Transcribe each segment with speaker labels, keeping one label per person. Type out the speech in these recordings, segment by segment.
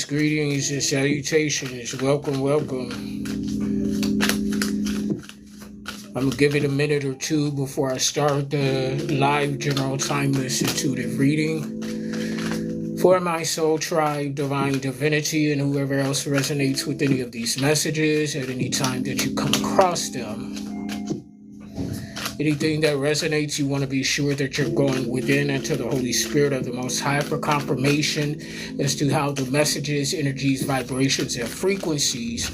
Speaker 1: Greetings, and salutations. Welcome. I'm going to give it a minute or two before I start the live General Timeless Intuitive reading for my soul tribe, divine divinity, and whoever else resonates with any of these messages at any time that you come across them. Anything that resonates, you want to be sure that you're going within into the Holy Spirit of the Most High for confirmation as to how the messages, energies, vibrations, and frequencies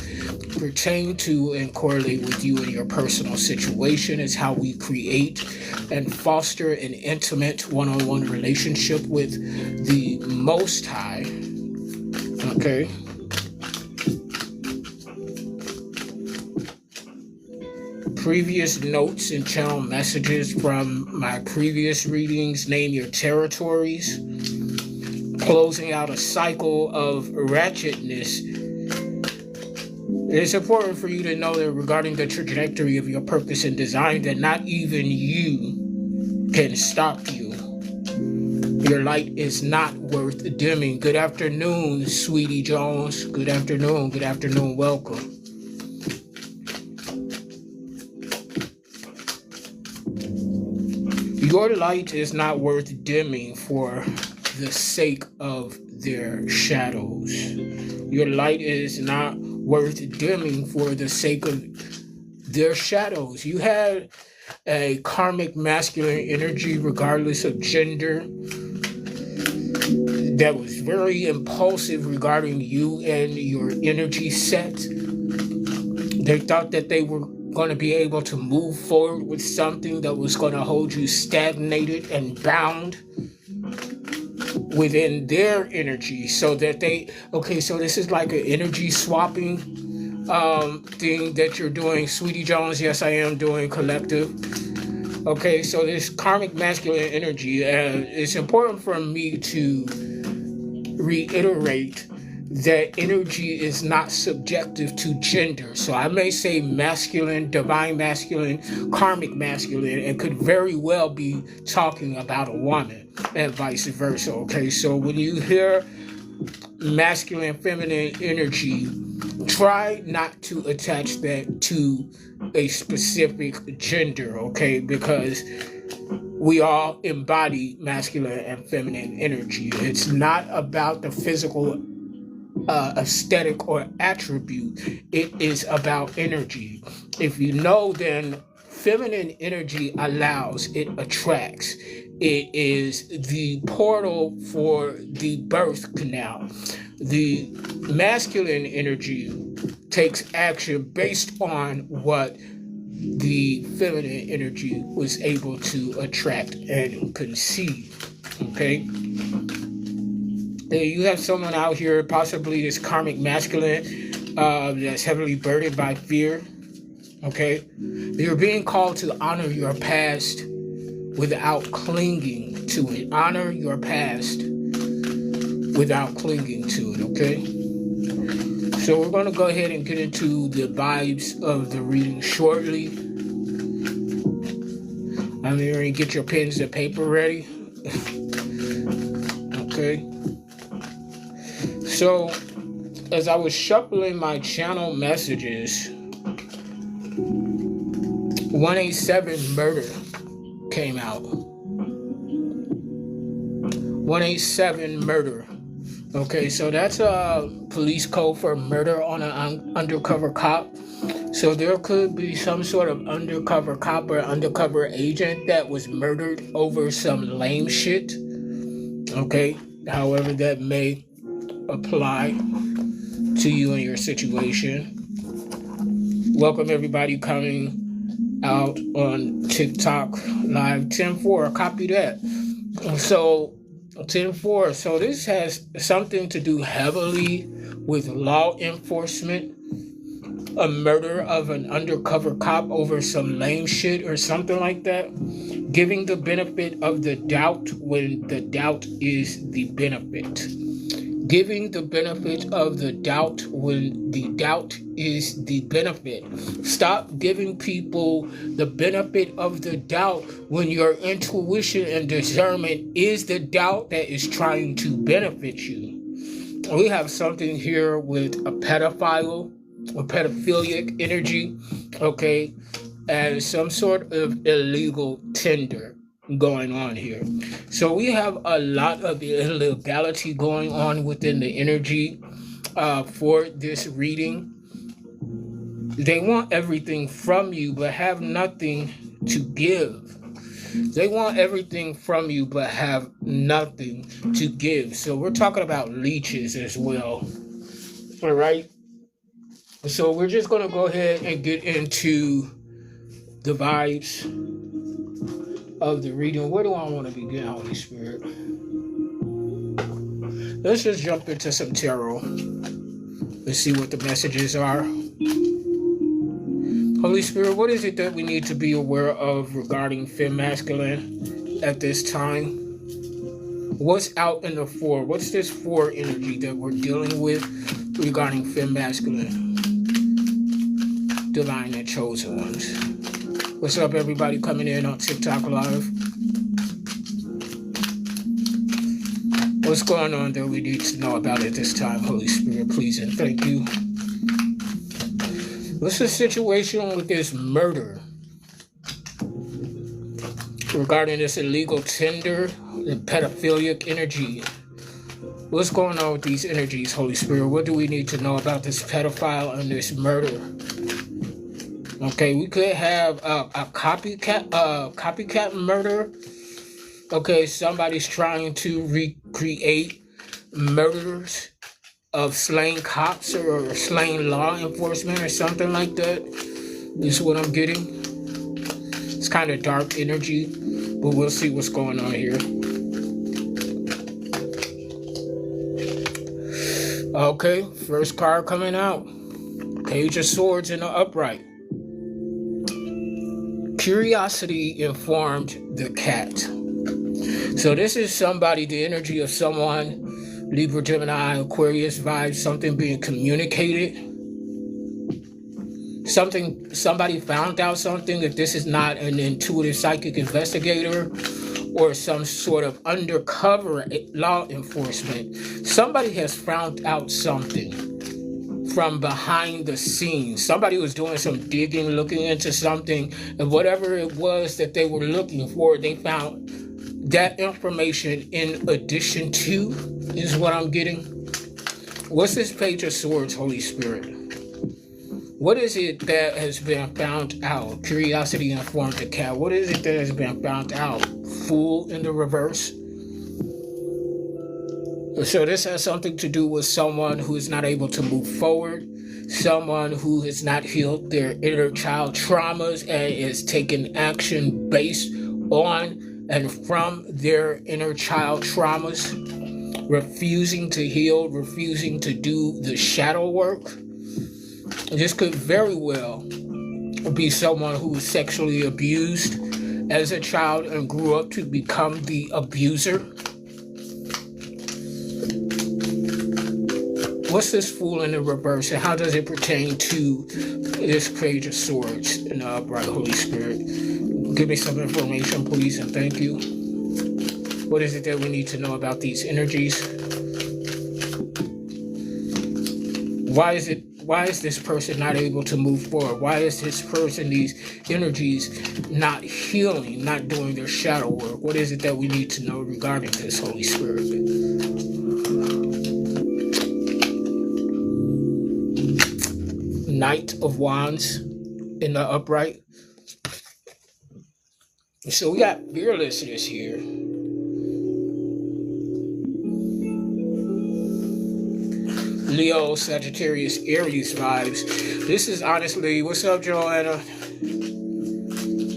Speaker 1: pertain to and correlate with you and your personal situation. Is how we create and foster an intimate one-on-one relationship with the Most High. Okay? Previous notes and channel messages from my previous readings: name your territories, closing out a cycle of ratchetness. It's important for you to know that regarding the trajectory of your purpose and design, that not even you can stop you. Your light is not worth dimming. Good afternoon, Sweetie Jones. Good afternoon, welcome. Your light is not worth dimming for the sake of their shadows. Your light is not worth dimming for the sake of their shadows. You had a karmic masculine energy, regardless of gender, that was very impulsive regarding you and your energy set. They thought that they were going to be able to move forward with something that was going to hold you stagnated and bound within their energy, so that so this is like an energy swapping thing that you're doing, Sweetie Jones. Yes, I am doing collective. Okay, so this karmic masculine energy, it's important for me to reiterate that energy is not subjective to gender. So I may say masculine, divine masculine, karmic masculine, and could very well be talking about a woman and vice versa. Okay, so when you hear masculine, feminine energy, try not to attach that to a specific gender, okay? Because we all embody masculine and feminine energy. It's not about the physical aesthetic or attribute. It is about energy. If you know, then feminine energy allows, it attracts. It is the portal for the birth canal. The masculine energy takes action based on what the feminine energy was able to attract and conceive. Okay? You have someone out here, possibly this karmic masculine, that's heavily burdened by fear. Okay? You're being called to honor your past without clinging to it. Honor your past without clinging to it, okay? So we're going to go ahead and get into the vibes of the reading shortly. I'm here to get your pens and paper ready. Okay. So, as I was shuffling my channel messages, 187 murder came out. 187 murder. Okay, so that's a police code for murder on an undercover cop. So there could be some sort of undercover cop or undercover agent that was murdered over some lame shit. Okay, however that may apply to you and your situation. Welcome everybody coming out on TikTok live. 10-4, copy that. So 10-4. So this has something to do heavily with law enforcement. A murder of an undercover cop over some lame shit or something like that. Giving the benefit of the doubt when the doubt is the benefit. Giving the benefit of the doubt when the doubt is the benefit. Stop giving people the benefit of the doubt when your intuition and discernment is the doubt that is trying to benefit you. We have something here with a pedophile or pedophilic energy, okay, and some sort of illegal tender going on here. So we have a lot of illegality going on within the energy for this reading. They want everything from you but have nothing to give. They want everything from you but have nothing to give. So we're talking about leeches as well. All right. So we're just going to go ahead and get into the vibes of the reading. Where do I want to begin, Holy Spirit? Let's just jump into some tarot. Let's see what the messages are. Holy Spirit, what is it that we need to be aware of regarding fem masculine at this time? What's out in the four? What's this four energy that we're dealing with regarding fem masculine? Divine and chosen ones. What's up, everybody coming in on TikTok Live? What's going on that we need to know about at this time, Holy Spirit, please and thank you. What's the situation with this murder? Regarding this illegal tender and pedophilic energy. What's going on with these energies, Holy Spirit? What do we need to know about this pedophile and this murder? Okay, we could have a copycat murder. Okay, somebody's trying to recreate murders of slain cops or slain law enforcement or something like that. This is what I'm getting. It's kind of dark energy, but we'll see what's going on here. Okay, first card coming out. Page of Swords in the upright. Curiosity informed the cat. So this is somebody, the energy of someone Libra, Gemini, Aquarius vibes, something being communicated. Somebody found out something, if this is not an intuitive psychic investigator or some sort of undercover law enforcement, somebody has found out something from behind the scenes. Somebody was doing some digging, looking into something, and whatever it was that they were looking for, they found that information in addition to, is what I'm getting. What's this Page of Swords, Holy Spirit? What is it that has been found out? Curiosity informed the cat. What is it that has been found out? Fool in the reverse. So this has something to do with someone who is not able to move forward, someone who has not healed their inner child traumas and is taking action based on and from their inner child traumas, refusing to heal, refusing to do the shadow work. This could very well be someone who was sexually abused as a child and grew up to become the abuser. What's this Fool in the reverse, and how does it pertain to this Page of Swords in the upright, Holy Spirit? Give me some information, please, and thank you. What is it that we need to know about these energies? Why is this person not able to move forward? Why is this person, these energies, not healing, not doing their shadow work? What is it that we need to know regarding this, Holy Spirit? Knight of Wands in the upright. So we got fearlessness here. Leo, Sagittarius, Aries vibes. This is honestly, what's up, Joanna?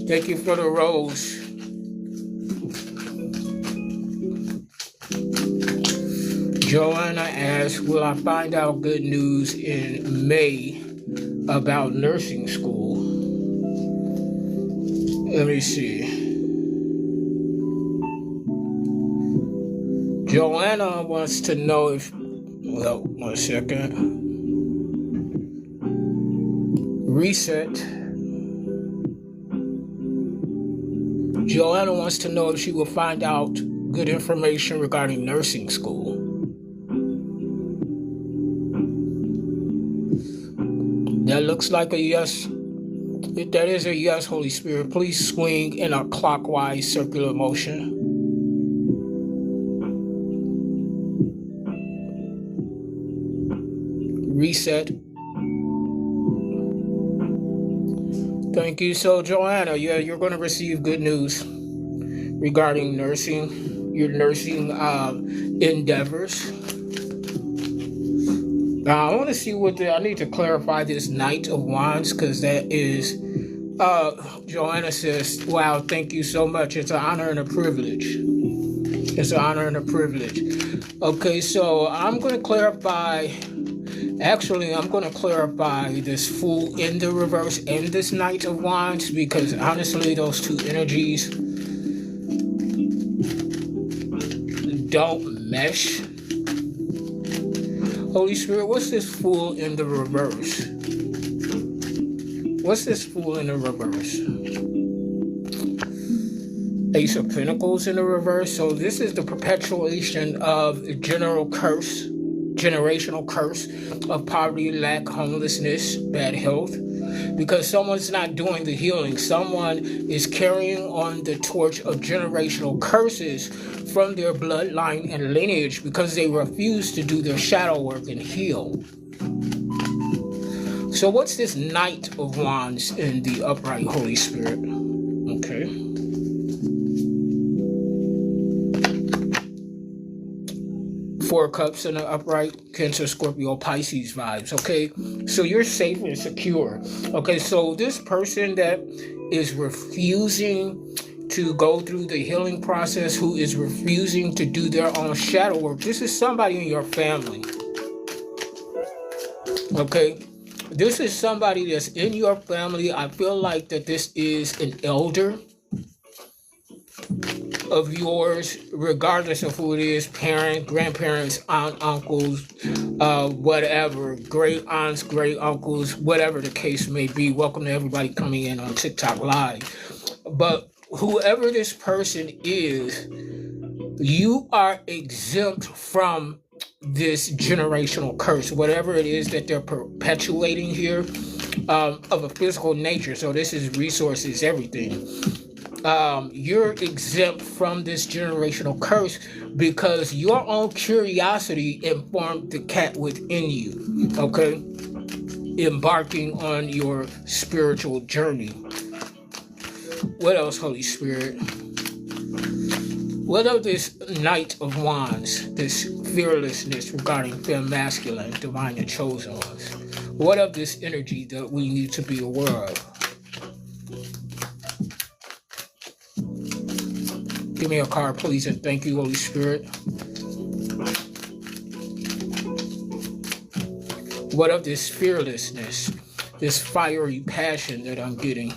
Speaker 1: Thank you for the rose. Joanna asks, will I find out good news in May about nursing school? Let me see. Joanna wants to know if, well, 1 second. Reset. Joanna wants to know if she will find out good information regarding nursing school. That looks like a yes. If that is a yes, Holy Spirit, please swing in a clockwise circular motion. Reset. Thank you. So, Joanna, yeah, you're going to receive good news regarding nursing, your nursing endeavors. Now, I want to see what I need to clarify this Knight of Wands, because that is, Joanna says, wow, thank you so much. It's an honor and a privilege. It's an honor and a privilege. Okay, so I'm going to clarify. Actually, I'm going to clarify this Fool in the reverse and this Knight of Wands, because honestly, those two energies don't mesh. Holy Spirit, what's this Fool in the reverse? What's this Fool in the reverse? Ace of Pentacles in the reverse. So this is the perpetuation of generational curse of poverty, lack, homelessness, bad health, because someone's not doing the healing. Someone is carrying on the torch of generational curses from their bloodline and lineage because they refuse to do their shadow work and heal. So what's this Knight of Wands in the upright, Holy Spirit? Okay. Four Cups in the upright, Cancer, Scorpio, Pisces vibes. Okay, so you're safe and secure. Okay, so this person that is refusing to go through the healing process, who is refusing to do their own shadow work, this is somebody in your family. Okay, this is somebody that's in your family. I feel like that this is an elder. of yours, regardless of who it is, parents, grandparents, aunt, uncles, whatever, great aunts, great uncles, whatever the case may be. Welcome to everybody coming in on TikTok Live. But whoever this person is, you are exempt from this generational curse, whatever it is that they're perpetuating here, of a physical nature. So this is resources, everything. You're exempt from this generational curse because your own curiosity informed the cat within you, okay? Embarking on your spiritual journey. What else, Holy Spirit? What of this Knight of Wands, this fearlessness regarding femme masculine, divine and chosen ones? What of this energy that we need to be aware of? Give me a card, please, and thank you, Holy Spirit. What of this fearlessness, this fiery passion that I'm getting?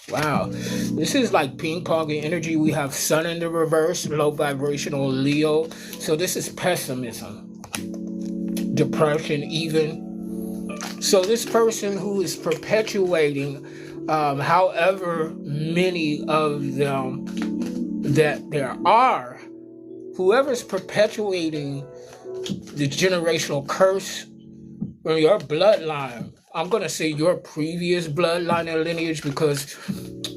Speaker 1: Wow, this is like ping-ponging energy. We have Sun in the reverse, low vibrational Leo. So this is pessimism, depression even. So this person who is perpetuating, however many of them that there are, whoever's perpetuating the generational curse from your bloodline, I'm going to say your previous bloodline and lineage, because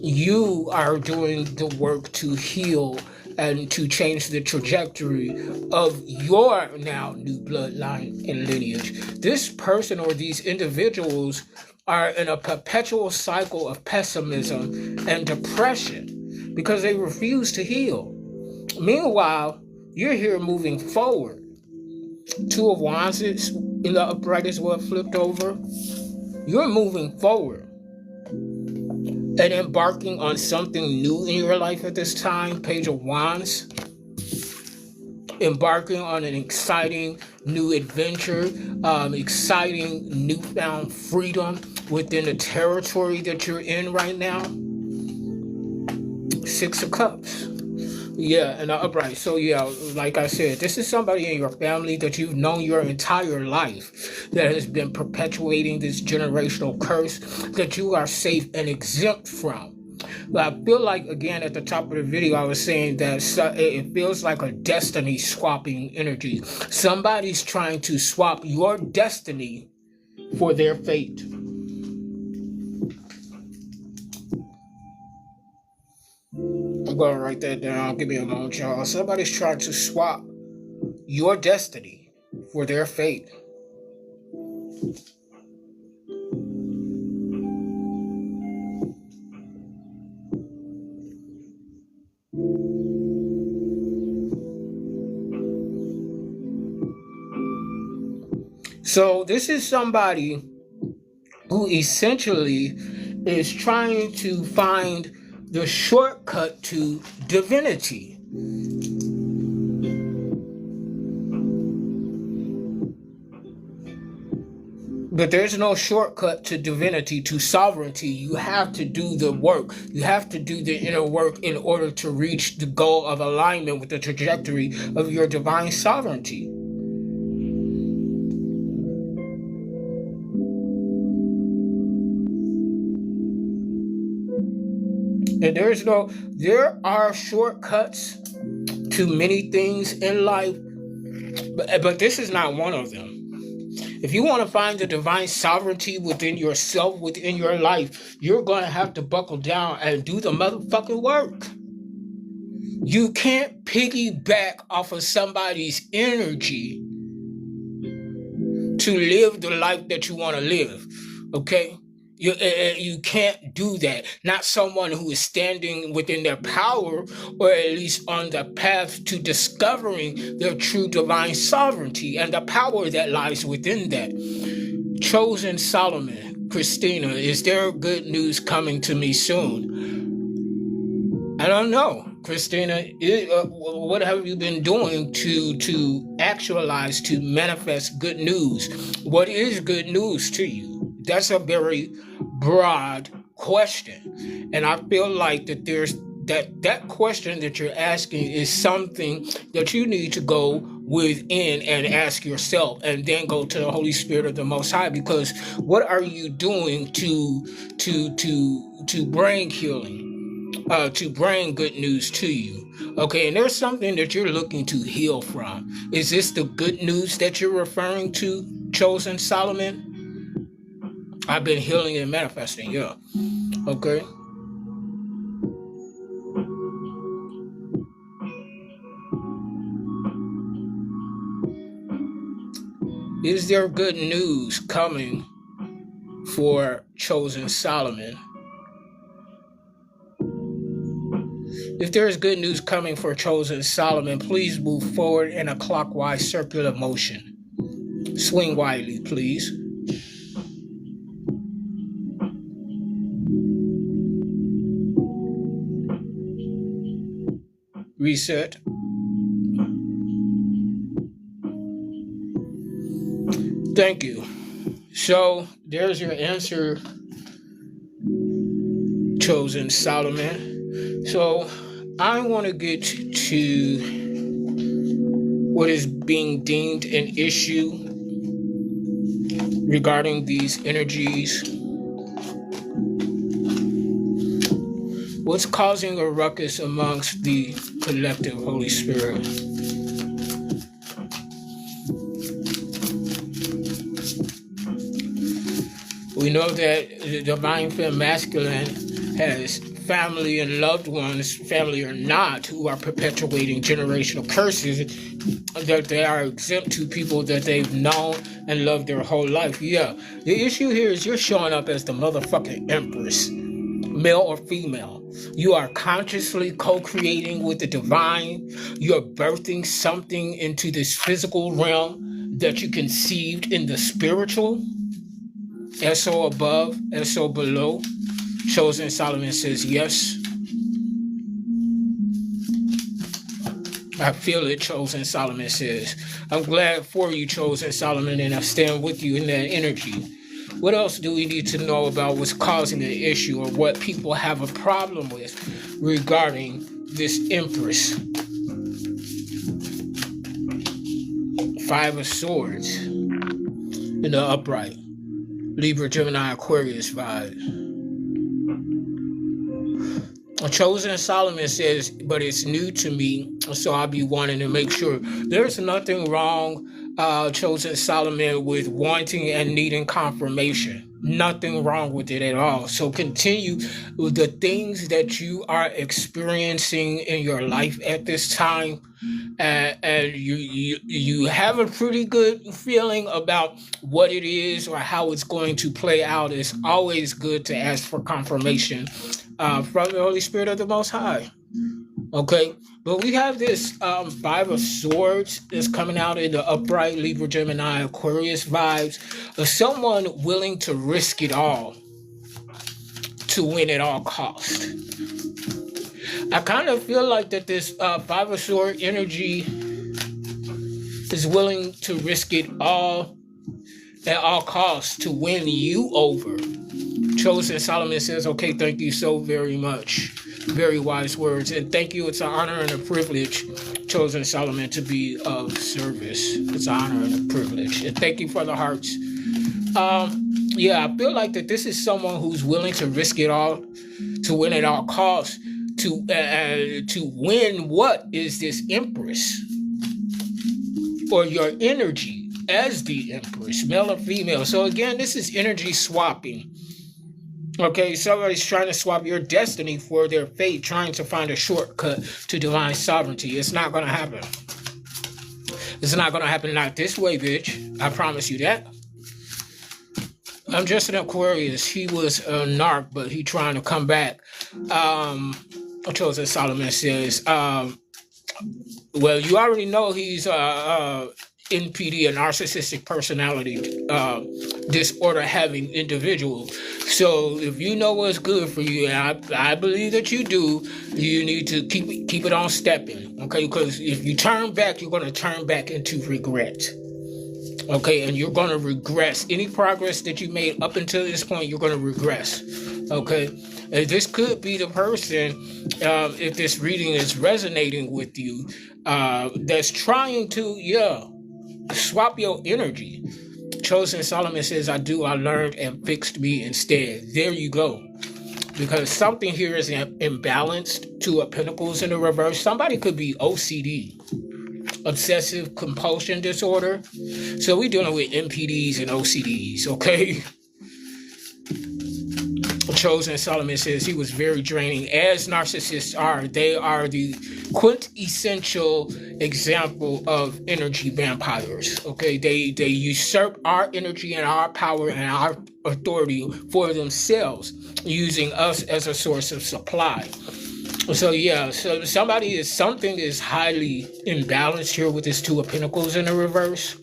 Speaker 1: you are doing the work to heal and to change the trajectory of your now new bloodline and lineage. This person or these individuals are in a perpetual cycle of pessimism and depression because they refuse to heal. Meanwhile, you're here moving forward. Two of Wands in the upright is what flipped over. You're moving forward and embarking on something new in your life at this time. Page of Wands. Embarking on an exciting new adventure, exciting newfound freedom within the territory that you're in right now. Six of Cups. Yeah, and the upright. So yeah, like I said, this is somebody in your family that you've known your entire life that has been perpetuating this generational curse that you are safe and exempt from. But I feel like, again, at the top of the video, I was saying that it feels like a destiny swapping energy. Somebody's trying to swap your destiny for their fate. I'm going to write that down. Give me a moment, y'all. Somebody's trying to swap your destiny for their fate. So this is somebody who essentially is trying to find the shortcut to divinity. But there's no shortcut to divinity, to sovereignty. You have to do the work. You have to do the inner work in order to reach the goal of alignment with the trajectory of your divine sovereignty. And there are shortcuts to many things in life, but this is not one of them. If you want to find the divine sovereignty within yourself, within your life, you're going to have to buckle down and do the motherfucking work. You can't piggyback off of somebody's energy to live the life that you want to live, okay? You can't do that. Not someone who is standing within their power, or at least on the path to discovering their true divine sovereignty and the power that lies within that. Chosen Solomon, Christina, is there good news coming to me soon? I don't know. Christina, what have you been doing to actualize, to manifest good news? What is good news to you? That's a very broad question. And I feel like that there's that question that you're asking is something that you need to go within and ask yourself, and then go to the Holy Spirit of the Most High. Because what are you doing to bring healing, to bring good news to you? Okay, and there's something that you're looking to heal from. Is this the good news that you're referring to, chosen Solomon? I've been healing and manifesting, yeah. Okay. Is there good news coming for chosen Solomon? If there is good news coming for chosen Solomon, please move forward in a clockwise circular motion. Swing widely, please. Reset. Thank you. So there's your answer, chosen Solomon. So I want to get to what is being deemed an issue regarding these energies. What's causing a ruckus amongst the collective Holy Spirit? We know that the divine feminine masculine has family and loved ones, family or not, who are perpetuating generational curses that they are exempt to people that they've known and loved their whole life. Yeah, the issue here is you're showing up as the motherfucking empress, male or female. You are consciously co-creating with the divine. You're birthing something into this physical realm that you conceived in the spiritual. SO above, SO below. Chosen Solomon says yes. I feel it, Chosen Solomon says. I'm glad for you, Chosen Solomon, and I stand with you in that energy. What else do we need to know about what's causing an issue, or what people have a problem with regarding this Empress? Five of Swords in the upright. Libra, Gemini, Aquarius vibe. Chosen Solomon says, but it's new to me, so I'll be wanting to make sure. There's nothing wrong, Chosen Solomon, with wanting and needing confirmation. Nothing wrong with it at all. So continue with the things that you are experiencing in your life at this time, and you have a pretty good feeling about what it is or how it's going to play out. It's always good to ask for confirmation from the Holy Spirit of the Most High. Okay, but we have this Five of Swords that's coming out in the upright Libra, Gemini, Aquarius vibes of someone willing to risk it all to win at all cost. I kind of feel like that this Five of Swords energy is willing to risk it all at all costs to win you over. Chosen Solomon says, okay, thank you so very much. Very wise words. And thank you. It's an honor and a privilege, Chosen Solomon, to be of service. It's an honor and a privilege. And thank you for the hearts. Yeah, I feel like that this is someone who's willing to risk it all to win at all costs. To win what is this Empress? Or your energy as the Empress, male or female. So again, this is energy swapping. Okay, somebody's trying to swap your destiny for their fate, trying to find a shortcut to divine sovereignty. It's not going to happen. It's not going to happen not this way, bitch. I promise you that. I'm just an Aquarius. He was a narc, but he trying to come back. Chosen Solomon says, well, you already know he's NPD, a narcissistic personality disorder having individual. So if you know what's good for you, and I believe that you do, you need to keep it on stepping, okay? Because if you turn back, you're going to turn back into regret, okay? And you're going to regress. Any progress that you made up until this point, you're going to regress, okay? This could be the person, if this reading is resonating with you, that's trying to, swap your energy. Chosen Solomon says, I learned and fixed me instead. There you go. Because something here is imbalanced. Two of Pentacles in the reverse. Somebody could be OCD, obsessive compulsion disorder. So we're dealing with MPDs and OCDs, okay? Chosen Solomon says he was very draining. As narcissists are, they are the quintessential example of energy vampires. Okay, they usurp our energy and our power and our authority for themselves, using us as a source of supply. So something is highly imbalanced here with this Two of Pentacles in the reverse.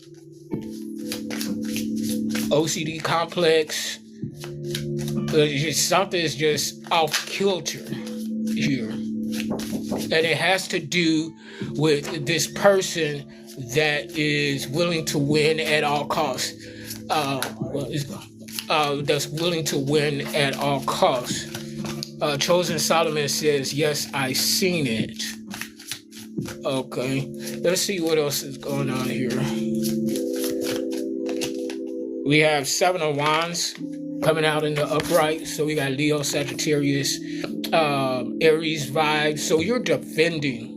Speaker 1: OCD complex. Something is just off kilter here. And it has to do with this person that is willing to win at all costs. That's willing to win at all costs. Chosen Solomon says, yes, I seen it. Okay, let's see what else is going on here. We have Seven of Wands coming out in the upright. So we got Leo, Sagittarius, Aries vibes. So you're defending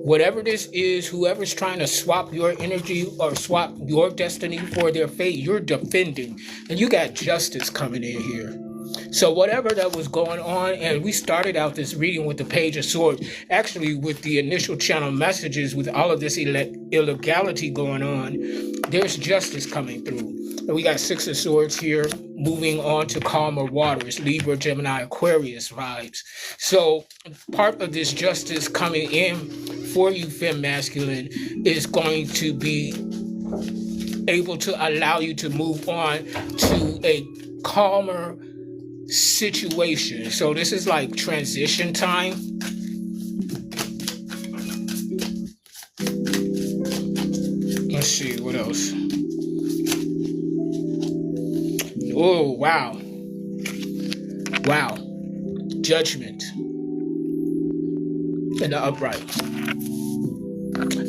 Speaker 1: whatever this is, whoever's trying to swap your energy or swap your destiny for their fate, you're defending. And you got Justice coming in here. So whatever that was going on, and we started out this reading with the Page of Swords, actually with the initial channel messages, with all of this illegality going on, there's justice coming through. And we got Six of Swords here, moving on to calmer waters, Libra, Gemini, Aquarius vibes. So part of this justice coming in for you, Femme Masculine, is going to be able to allow you to move on to a calmer situation. So this is like transition time. Let's see what else. Oh, wow. Judgment in the upright.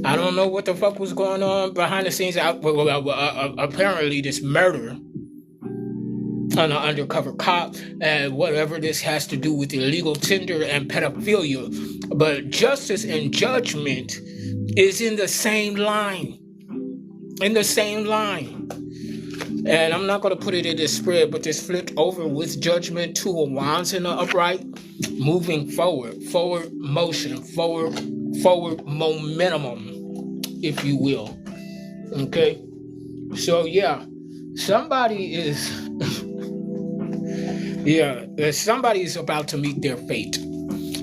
Speaker 1: I don't know what the fuck was going on behind the scenes. Apparently this murder on an undercover cop, and whatever this has to do with illegal tender and pedophilia. But justice and judgment is in the same line. And I'm not going to put it in this spread, but this flipped over with judgment, Two of Wands in the upright, moving forward motion, forward momentum, if you will. Okay? So yeah, somebody is somebody is about to meet their fate.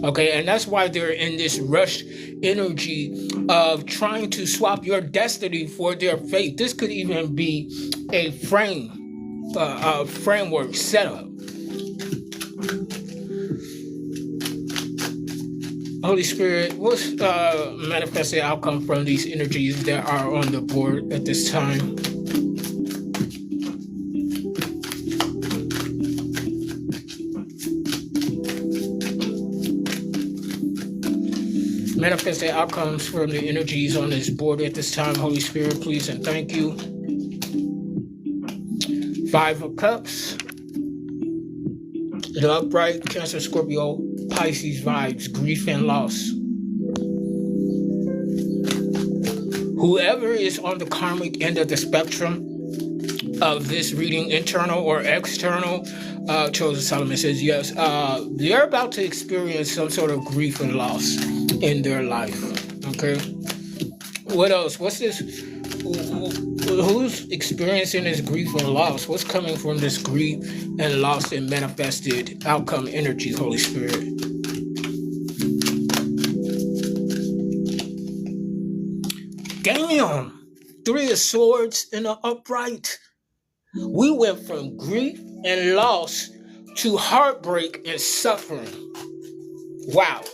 Speaker 1: Okay, and that's why they're in this rush energy of trying to swap your destiny for their fate. This could even be a framework setup. Holy Spirit, what's manifested outcome from these energies that are on the board at this time? Manifested outcomes from the energies on this board at this time, Holy Spirit, please and thank you. Five of Cups. The upright, Cancer, Scorpio, Pisces vibes, grief and loss. Whoever is on the karmic end of the spectrum of this reading, internal or external, Chosen Solomon says yes, they're about to experience some sort of grief and loss in their life. Okay, what else? What's this? Who's experiencing this grief and loss? What's coming from this grief and loss and manifested outcome energies, Holy Spirit? Damn, Three of Swords in the upright. We went from grief and loss to heartbreak and suffering. Wow.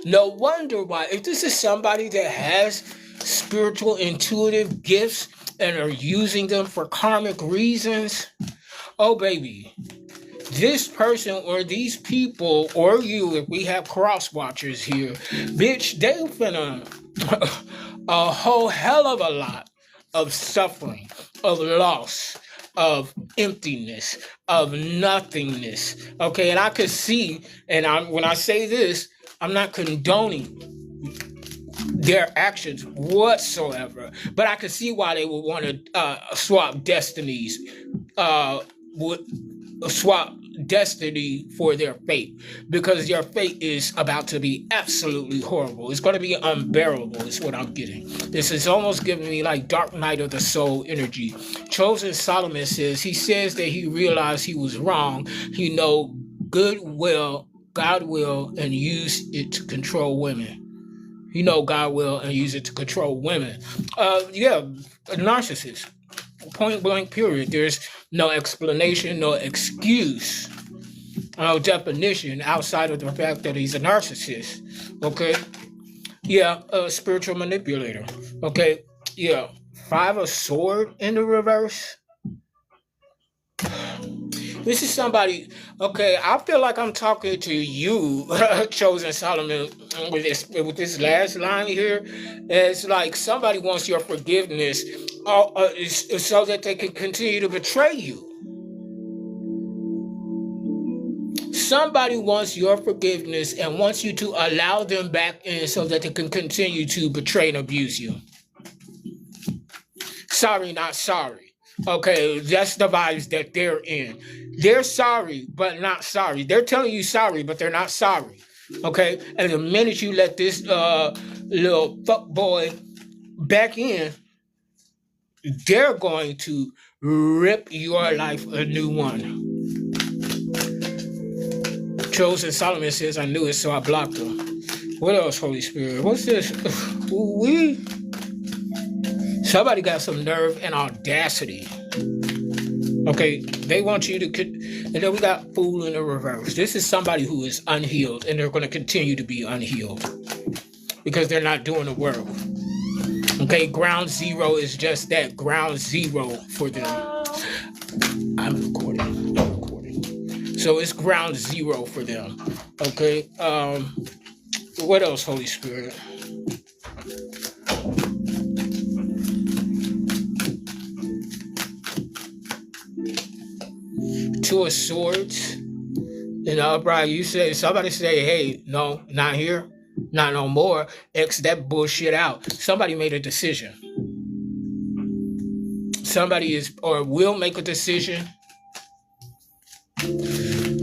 Speaker 1: No wonder why. If this is somebody that has spiritual intuitive gifts and are using them for karmic reasons, oh baby, this person or these people or you, if we have cross watchers here, bitch, they finna a whole hell of a lot of suffering, of loss, of emptiness, of nothingness. Okay, and I could see, and when I say this, I'm not condoning their actions whatsoever, but I could see why they would want to swap destinies, would swap destiny for their fate, because their fate is about to be absolutely horrible. It's going to be unbearable is what I'm getting. This is almost giving me like Dark Night of the Soul energy. Chosen Solomon says, he says that he realized he was wrong. He know God will and use it to control women. You know God will and use it to control women. A narcissist. Point blank period. There's no explanation, no excuse, no definition outside of the fact that he's a narcissist. Okay? Yeah, a spiritual manipulator. Okay? Yeah. 5 of Sword in the reverse. This is somebody, okay, I feel like I'm talking to you, Chosen Solomon, with this last line here. It's like somebody wants your forgiveness so that they can continue to betray you. Somebody wants your forgiveness and wants you to allow them back in so that they can continue to betray and abuse you. Sorry, not sorry. Okay, that's the vibes that they're in. They're sorry, but not sorry. They're telling you sorry, but they're not sorry. Okay? And the minute you let this little fuck boy back in, they're going to rip your life a new one. Chosen Solomon says, I knew it, so I blocked him. What else, Holy Spirit? What's this? Somebody got some nerve and audacity. Okay, they want you to, and then we got Fool in the reverse. This is somebody who is unhealed, and they're going to continue to be unhealed because they're not doing the work. Okay, ground zero is just that, ground zero for them. I'm recording. So it's ground zero for them. Okay, what else, Holy Spirit? Two of Swords in the upright. You say, somebody say, hey, no, not here, not no more. X that bullshit out. Somebody made a decision. Somebody is or will make a decision.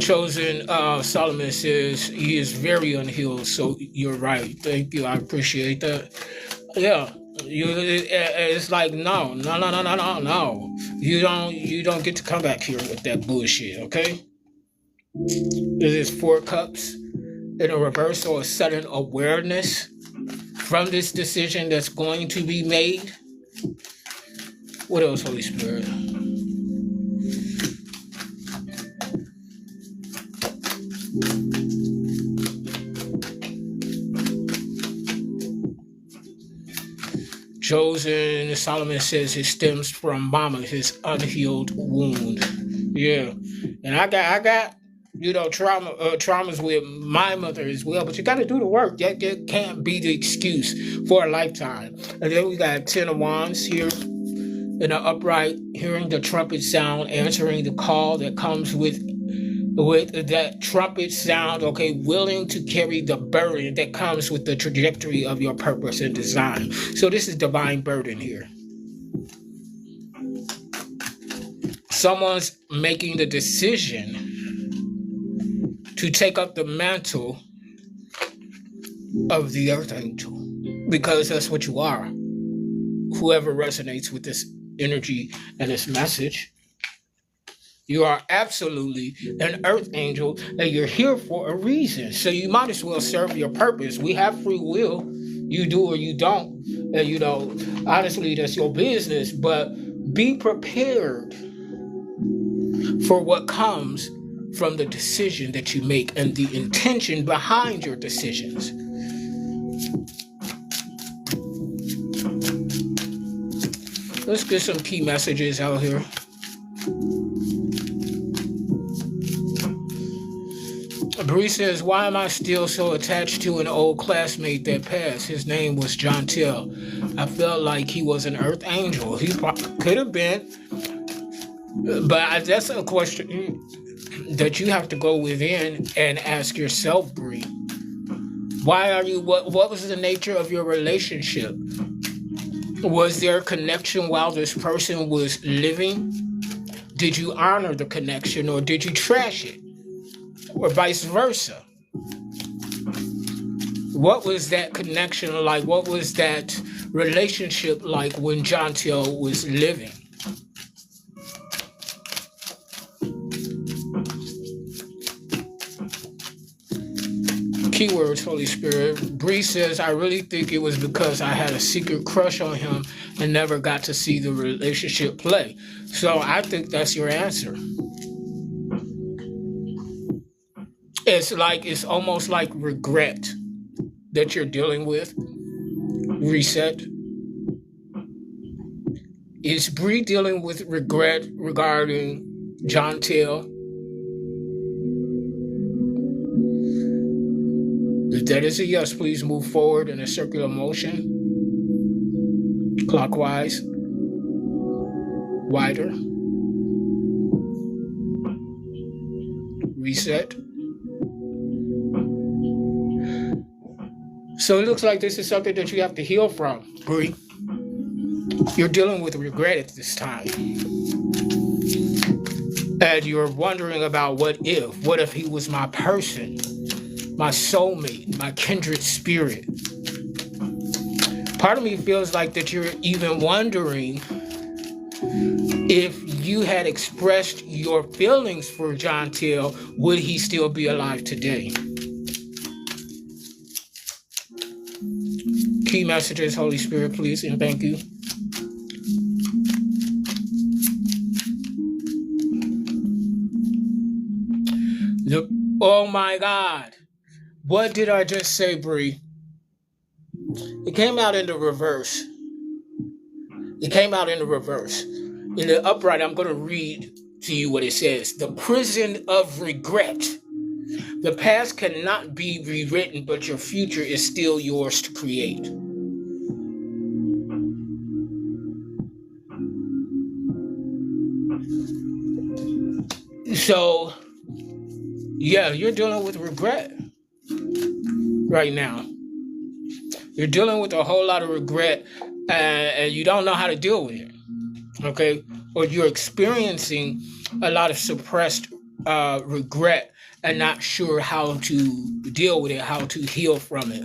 Speaker 1: Chosen Solomon says he is very unhealed. So you're right. Thank you. I appreciate that. Yeah. It's like no. You don't get to come back here with that bullshit, okay? This is 4 cups in a reverse, or a sudden awareness from this decision that's going to be made. What else, Holy Spirit? Chosen Solomon says it stems from mama, his unhealed wound. Yeah. And I got traumas with my mother as well, but you got to do the work. That can't be the excuse for a lifetime. And then we got 10 of Wands here in the upright, hearing the trumpet sound, answering the call that comes with that trumpet sound, okay, willing to carry the burden that comes with the trajectory of your purpose and design. So this is divine burden here. Someone's making the decision to take up the mantle of the earth angel, because that's what you are. Whoever resonates with this energy and this message, you are absolutely an earth angel, and you're here for a reason. So you might as well serve your purpose. We have free will. You do or you don't. And honestly, that's your business. But be prepared for what comes from the decision that you make and the intention behind your decisions. Let's get some key messages out here. Bree says, why am I still so attached to an old classmate that passed? His name was John Till. I felt like he was an earth angel. He could have been. But that's a question that you have to go within and ask yourself, Bree. Why are you, what was the nature of your relationship? Was there a connection while this person was living? Did you honor the connection or did you trash it? Or vice versa? What was that connection like? What was that relationship like when John Till was living? Keywords, Holy Spirit. Bree says, I really think it was because I had a secret crush on him and never got to see the relationship play. So I think that's your answer. It's almost like regret that you're dealing with. Reset. Is Bree dealing with regret regarding John Till? If that is a yes, please move forward in a circular motion. Clockwise. Wider. Reset. So it looks like this is something that you have to heal from, Bree. You're dealing with regret at this time. And you're wondering about what if. What if he was my person? My soulmate, my kindred spirit. Part of me feels like that you're even wondering if you had expressed your feelings for John Till, would he still be alive today? Key messages, Holy Spirit, please, and thank you. Oh my God. What did I just say, Bree? It came out in the reverse. In the upright, I'm going to read to you what it says. The prison of regret. The past cannot be rewritten, but your future is still yours to create. So, yeah, you're dealing with regret right now. You're dealing with a whole lot of regret, and you don't know how to deal with it, okay? Or you're experiencing a lot of suppressed regret and not sure how to deal with it, how to heal from it.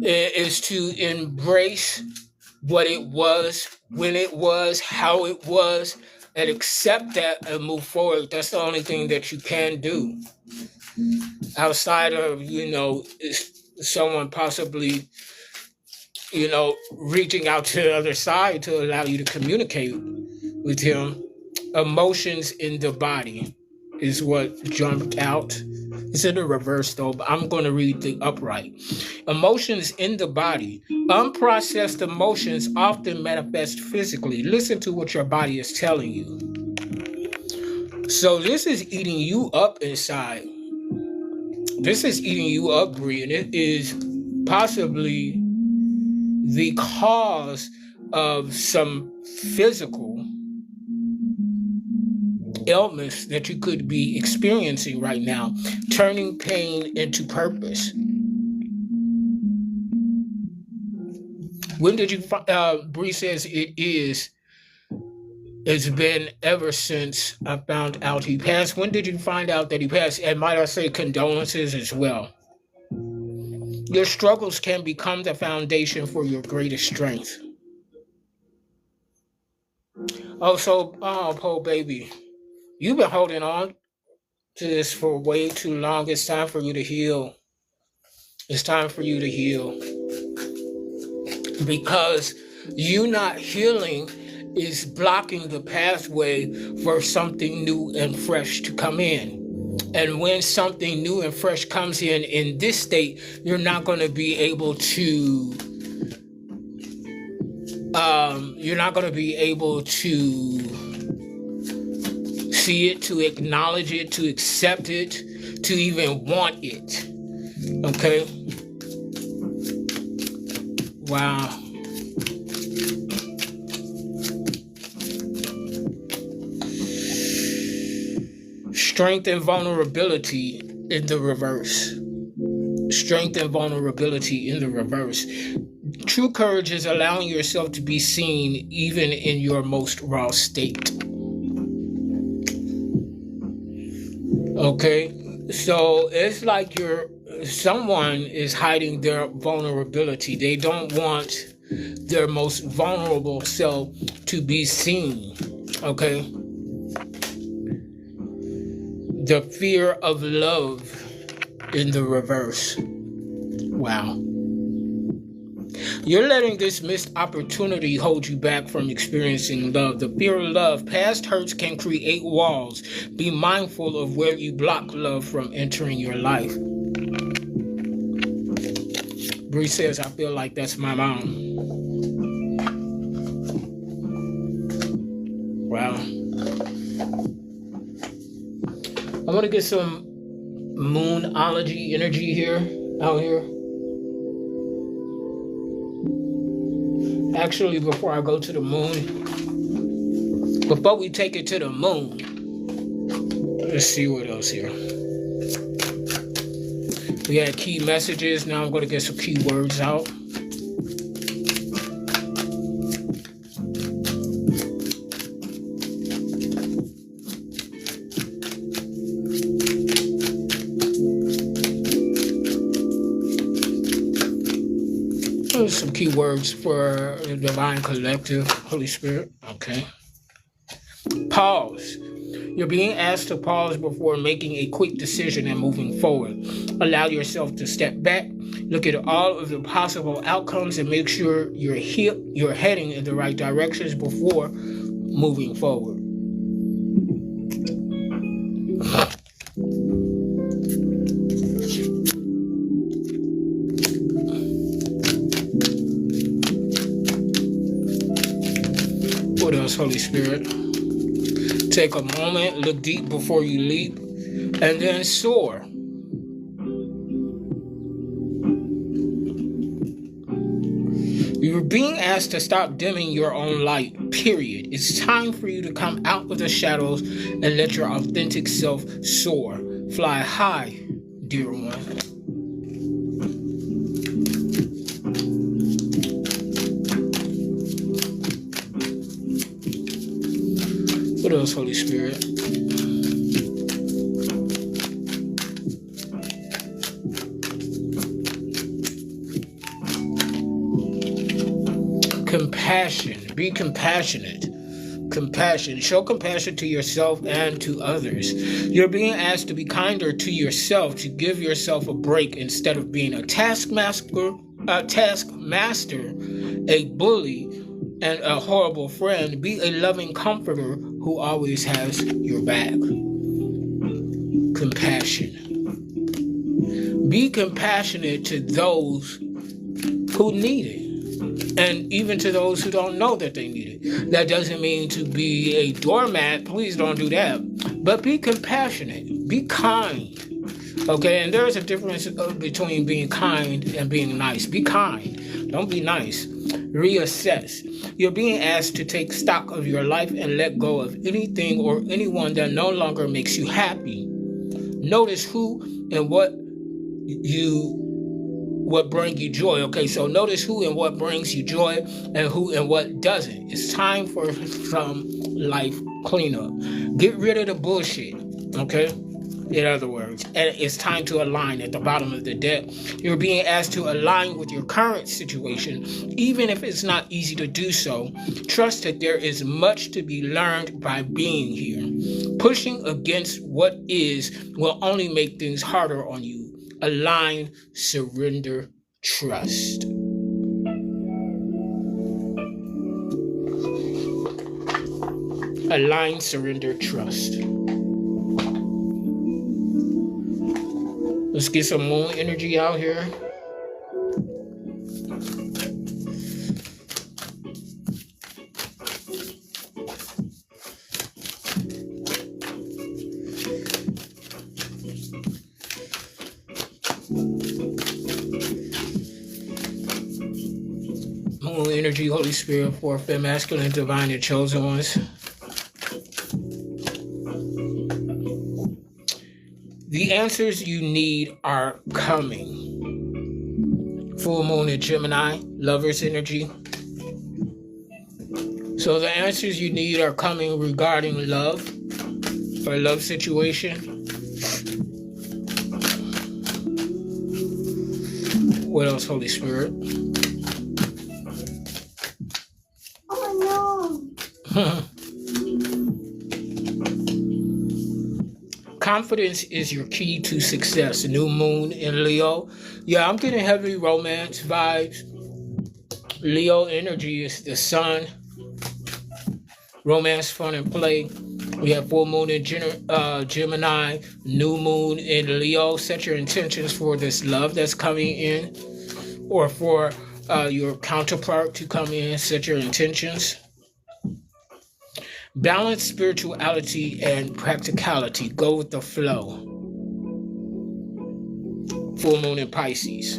Speaker 1: It is to embrace what it was, when it was, how it was, and accept that and move forward. That's the only thing that you can do. Outside of, someone possibly, reaching out to the other side to allow you to communicate with him. Emotions in the body is what jumped out. It's in the reverse though, but I'm going to read the upright. Emotions in the body. Unprocessed emotions often manifest physically. Listen to what your body is telling you. So this is eating you up inside. This is eating you up, Bree, and it is possibly the cause of some physical ailments that you could be experiencing right now, turning pain into purpose. When did you Bree says it's been ever since I found out he passed. When did you find out that he passed? And might I say condolences as well. Your struggles can become the foundation for your greatest strength. Oh, baby, you've been holding on to this for way too long. It's time for you to heal. It's time for you to heal. Because you not healing is blocking the pathway for something new and fresh to come in. And when something new and fresh comes in this state, you're not going to be able to you're not going to be able to see it, to acknowledge it, to accept it, to even want it. Okay? Wow. Strength and vulnerability in the reverse. Strength and vulnerability in the reverse. True courage is allowing yourself to be seen even in your most raw state. Okay? So it's like someone is hiding their vulnerability. They don't want their most vulnerable self to be seen. Okay? The fear of love in the reverse. Wow. You're letting this missed opportunity hold you back from experiencing love. The fear of love. Past hurts can create walls. Be mindful of where you block love from entering your life. Bree says, I feel like that's my mom. Wow. I want to get some moonology energy out here. Actually, before I go to the moon, before we take it to the moon, let's see what else here. We had key messages. Now I'm going to get some key words out. Some key words for the Divine Collective, Holy Spirit. Okay. Pause. You're being asked to pause before making a quick decision and moving forward. Allow yourself to step back, look at all of the possible outcomes, and make sure you're heading in the right directions before moving forward. What else, Holy Spirit? Take a moment, look deep before you leap, and then soar. You're being asked to stop dimming your own light, period. It's time for you to come out of the shadows and let your authentic self soar. Fly high, dear one. What else, Holy Spirit? Compassion. Be compassionate. Compassion. Show compassion to yourself and to others. You're being asked to be kinder to yourself, to give yourself a break instead of being a taskmaster, a bully, and a horrible friend. Be a loving comforter who always has your back. Compassion. Be compassionate to those who need it, and even to those who don't know that they need it. That doesn't mean to be a doormat. Please don't do that. But be compassionate. Be kind. Okay, and there's a difference between being kind and being nice. Be kind. Don't be nice. Reassess. You're being asked to take stock of your life and let go of anything or anyone that no longer makes you happy. Notice who and what brings you joy. Okay, so notice who and what brings you joy and who and what doesn't. It's time for some life cleanup. Get rid of the bullshit. Okay? In other words, and it's time to align at the bottom of the deck. You're being asked to align with your current situation, even if it's not easy to do so. Trust that there is much to be learned by being here. Pushing against what is will only make things harder on you. Align, surrender, trust. Align, surrender, trust. Let's get some moon energy out here. Moon energy, Holy Spirit, for femme, masculine, divine, and chosen ones. The answers you need are coming. Full moon in Gemini, lovers energy. So the answers you need are coming regarding love or love situation. What else, Holy Spirit?
Speaker 2: Oh no.
Speaker 1: Confidence is your key to success. New moon in Leo. Yeah, I'm getting heavy romance vibes. Leo energy is the sun. Romance, fun, and play. We have full moon in Gemini, new moon in Leo. Set your intentions for this love that's coming in, or for your counterpart to come in. Set your intentions. Balance spirituality and practicality. Go with the flow. Full moon in Pisces.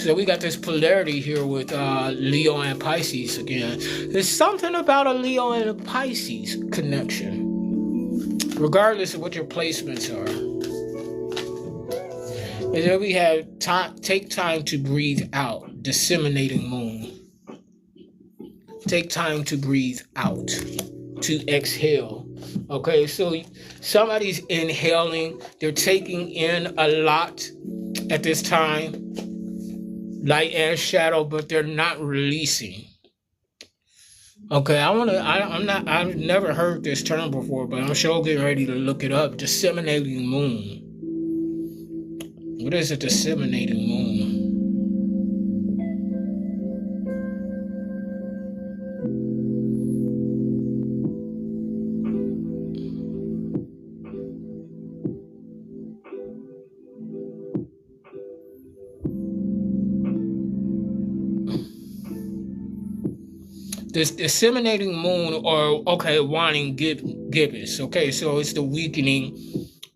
Speaker 1: So we got this polarity here with Leo and Pisces again. There's something about a Leo and a Pisces connection, regardless of what your placements are. And then we have take time to breathe out. Disseminating moon. Take time to breathe out, to exhale. Okay, so somebody's inhaling, they're taking in a lot at this time, light and shadow, but they're not releasing. Okay, I've never heard this term before, but I'm sure getting ready to look it up. Disseminating moon. What is a disseminating moon? This disseminating moon, or waning gibbous. Okay, so it's the weakening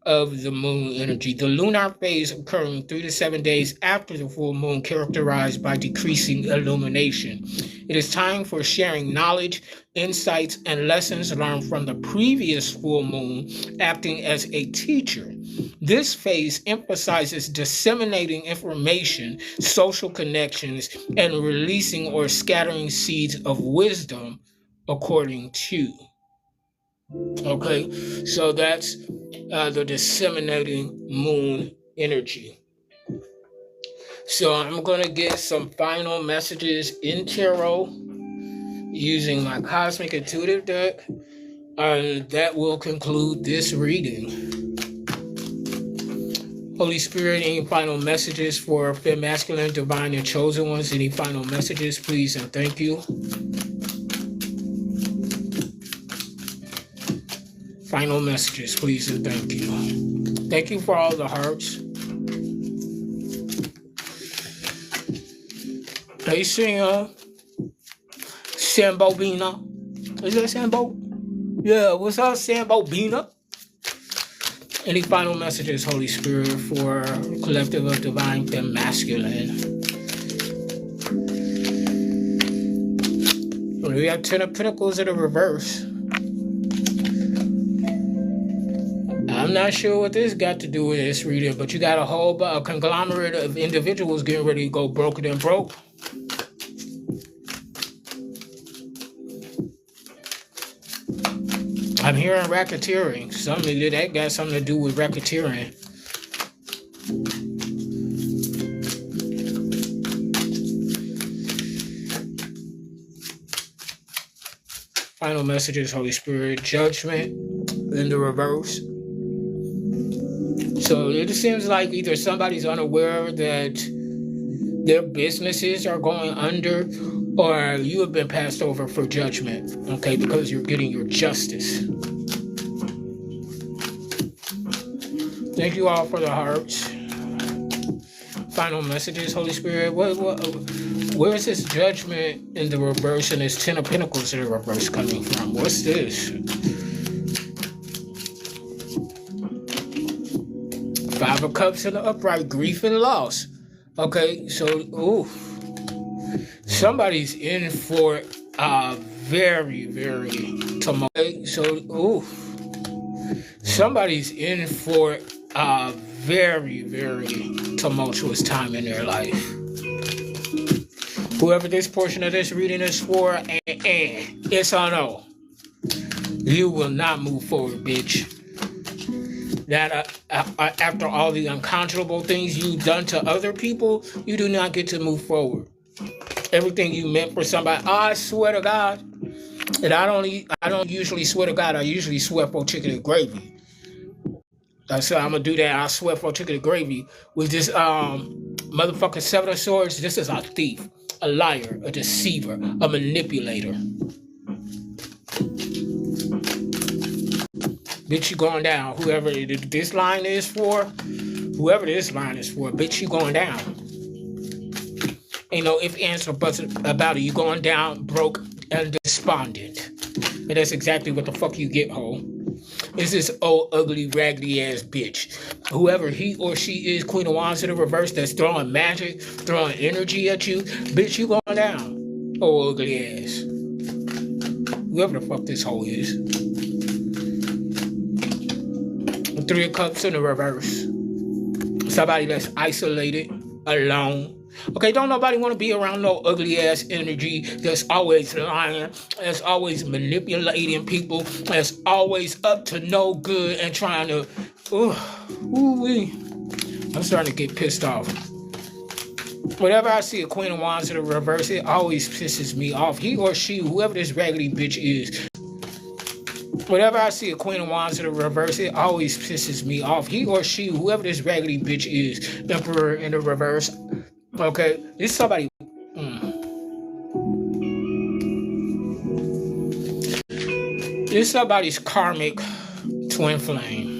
Speaker 1: of the moon energy. The lunar phase occurring 3 to 7 days after the full moon, characterized by decreasing illumination. It is time for sharing knowledge, insights, and lessons learned from the previous full moon, acting as a teacher. This phase emphasizes disseminating information, social connections, and releasing or scattering seeds of wisdom according to. Okay, so that's the disseminating moon energy. So I'm going to get some final messages in tarot using my Cosmic Intuitive deck, and that will conclude this reading. Holy Spirit, any final messages for femme, masculine, divine, and chosen ones? Any final messages, please, and thank you. Final messages, please, and thank you. Thank you for all the hearts. Hey, Sambo Bina. Is that Sambo? Yeah, what's up, Sambo Bina? Any final messages, Holy Spirit, for collective of divine femme, masculine? We have 10 of Pentacles in the reverse. I'm not sure what this got to do with this reading, but you got a conglomerate of individuals getting ready to go broken and broke. I'm hearing racketeering. That got something to do with racketeering. Final messages, Holy Spirit. Judgment in the reverse. So it seems like either somebody's unaware that their businesses are going under, or you have been passed over for judgment, okay, because you're getting your justice. Thank you all for the hearts. Final messages, Holy Spirit. Where is this judgment in the reverse and this 10 of Pentacles in the reverse coming from? What's this? 5 of Cups in the upright, grief and loss. Okay, so, Somebody's in for very, very tumultuous. Somebody's in for a very, very tumultuous time in their life. Whoever this portion of this reading is for, it's on no. You will not move forward, bitch. That after all the unconscionable things you've done to other people, you do not get to move forward. Everything you meant for somebody, I swear to God, and I don't usually swear to God. I usually swear for chicken and gravy. So I'm gonna do that. I swear for chicken and gravy with this motherfucking Seven of Swords. This is a thief, a liar, a deceiver, a manipulator. Bitch, you going down. Whoever this line is for, bitch, you going down. Ain't no ifs, ands, or buts about it. You going down, broke, and despondent. And that's exactly what the fuck you get, ho. It's this old, ugly, raggedy ass bitch. Whoever he or she is, Queen of Wands in the reverse, that's throwing magic, throwing energy at you, bitch, you going down. Old, ugly ass. Whoever the fuck this hoe is. Three of Cups in the reverse. Somebody that's isolated, alone. Okay, don't nobody want to be around no ugly ass energy that's always lying, that's always manipulating people, that's always up to no good and trying to. I'm starting to get pissed off. Whenever I see a Queen of Wands in the reverse, it always pisses me off. He or she, whoever this raggedy bitch is. Whenever I see a Queen of Wands in the reverse, it always pisses me off. He or she, whoever this raggedy bitch is, Emperor in the reverse. Okay, this is somebody. This is somebody's karmic twin flame.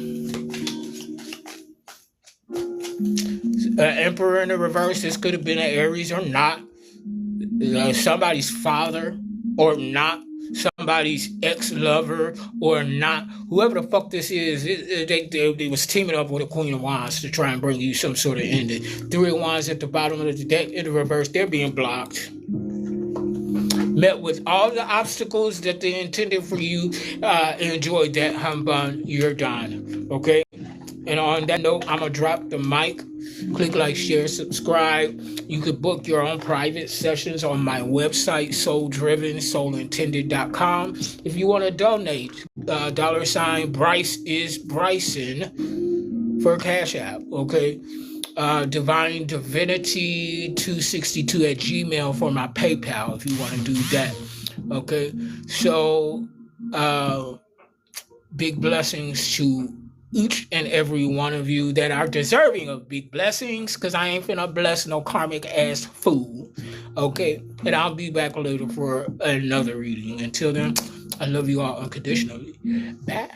Speaker 1: Emperor in the reverse. This could have been an Aries or not. Somebody's father or not. Somebody's ex-lover or not. Whoever the fuck this is, they was teaming up with a Queen of Wands to try and bring you some sort of ending. Three of Wands at the bottom of the deck in the reverse, they're being blocked. Met with all the obstacles that they intended for you. Enjoyed that humbug. You're done. Okay? And on that note, I'm going to drop the mic. Click like, share, subscribe. You could book your own private sessions on my website, souldrivensoulintended.com. If you want to donate, $ Bryce is Bryson for Cash App, okay? Divine Divinity 262 at Gmail for my PayPal if you want to do that, okay? So, big blessings to each and every one of you that are deserving of big blessings, because I ain't finna bless no karmic ass fool. Okay? And I'll be back later for another reading. Until then, I love you all unconditionally. Bye.